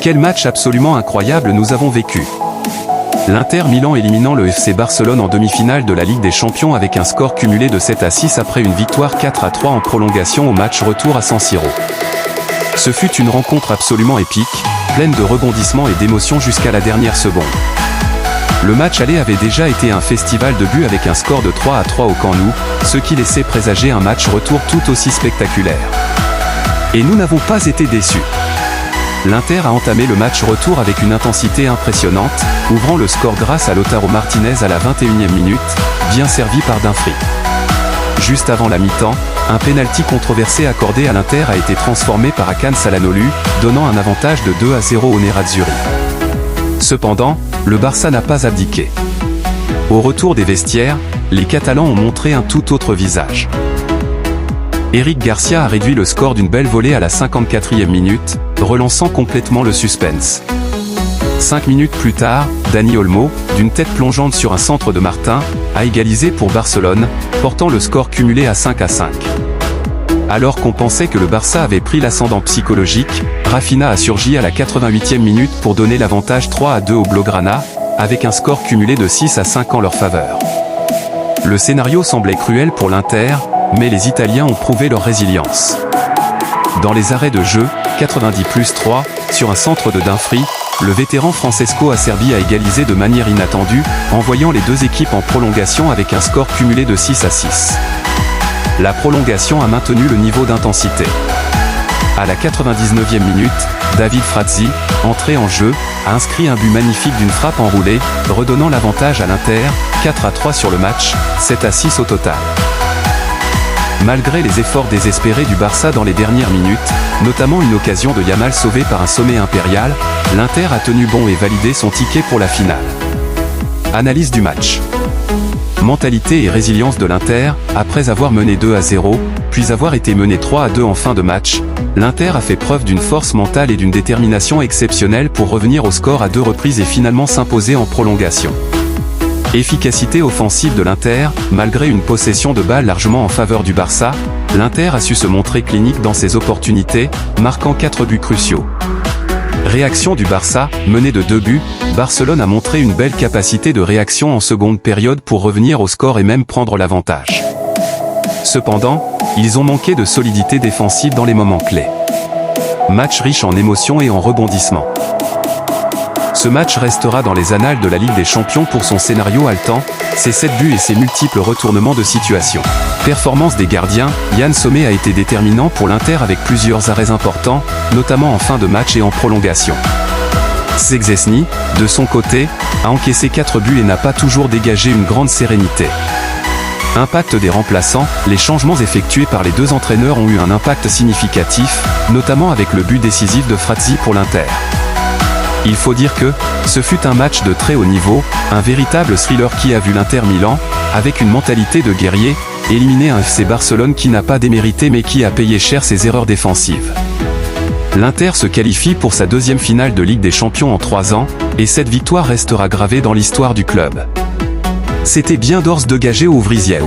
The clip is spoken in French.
Quel match absolument incroyable nous avons vécu. L'Inter Milan éliminant le FC Barcelone en demi-finale de la Ligue des Champions avec un score cumulé de 7-6 après une victoire 4-3 en prolongation au match retour à San Siro. Ce fut une rencontre absolument épique, pleine de rebondissements et d'émotions jusqu'à la dernière seconde. Le match aller avait déjà été un festival de buts avec un score de 3-3 au Camp Nou, ce qui laissait présager un match retour tout aussi spectaculaire. Et nous n'avons pas été déçus. L'Inter a entamé le match retour avec une intensité impressionnante, ouvrant le score grâce à Lautaro Martinez à la 21e minute, bien servi par Dumfries. Juste avant la mi-temps, un pénalty controversé accordé à l'Inter a été transformé par Hakan Çalhanoğlu, donnant un avantage de 2-0 au Nerazzurri. Cependant, le Barça n'a pas abdiqué. Au retour des vestiaires, les Catalans ont montré un tout autre visage. Eric Garcia a réduit le score d'une belle volée à la 54e minute, relançant complètement le suspense. 5 minutes plus tard, Dani Olmo, d'une tête plongeante sur un centre de Martin, a égalisé pour Barcelone, portant le score cumulé à 5-5. Alors qu'on pensait que le Barça avait pris l'ascendant psychologique, Rafinha a surgi à la 88e minute pour donner l'avantage 3-2 aux Blaugrana, avec un score cumulé de 6-5 en leur faveur. Le scénario semblait cruel pour l'Inter, mais les Italiens ont prouvé leur résilience. Dans les arrêts de jeu, 90+3, sur un centre de Dumfries, le vétéran Francesco Acerbi a égalisé de manière inattendue, envoyant les deux équipes en prolongation avec un score cumulé de 6-6. La prolongation a maintenu le niveau d'intensité. À la 99e minute, David Frazzi, entré en jeu, a inscrit un but magnifique d'une frappe enroulée, redonnant l'avantage à l'Inter, 4-3 sur le match, 7-6 au total. Malgré les efforts désespérés du Barça dans les dernières minutes, notamment une occasion de Yamal sauvée par un sommet impérial, l'Inter a tenu bon et validé son ticket pour la finale. Analyse du match. Mentalité et résilience de l'Inter, après avoir mené 2-0, puis avoir été mené 3-2 en fin de match, l'Inter a fait preuve d'une force mentale et d'une détermination exceptionnelle pour revenir au score à 2 reprises et finalement s'imposer en prolongation. Efficacité offensive de l'Inter, malgré une possession de balle largement en faveur du Barça, l'Inter a su se montrer clinique dans ses opportunités, marquant 4 buts cruciaux. Réaction du Barça, mené de 2 buts, Barcelone a montré une belle capacité de réaction en seconde période pour revenir au score et même prendre l'avantage. Cependant, ils ont manqué de solidité défensive dans les moments clés. Match riche en émotions et en rebondissements. Ce match restera dans les annales de la Ligue des Champions pour son scénario haletant, ses 7 buts et ses multiples retournements de situation. Performance des gardiens, Yann Sommer a été déterminant pour l'Inter avec plusieurs arrêts importants, notamment en fin de match et en prolongation. Szczęsny, de son côté, a encaissé 4 buts et n'a pas toujours dégagé une grande sérénité. Impact des remplaçants, les changements effectués par les deux entraîneurs ont eu un impact significatif, notamment avec le but décisif de Frazzi pour l'Inter. Il faut dire que, ce fut un match de très haut niveau, un véritable thriller qui a vu l'Inter Milan, avec une mentalité de guerrier, éliminer un FC Barcelone qui n'a pas démérité mais qui a payé cher ses erreurs défensives. L'Inter se qualifie pour sa deuxième finale de Ligue des Champions en 3 ans, et cette victoire restera gravée dans l'histoire du club. C'était bien d'Ors de Gagé au Vrisiel.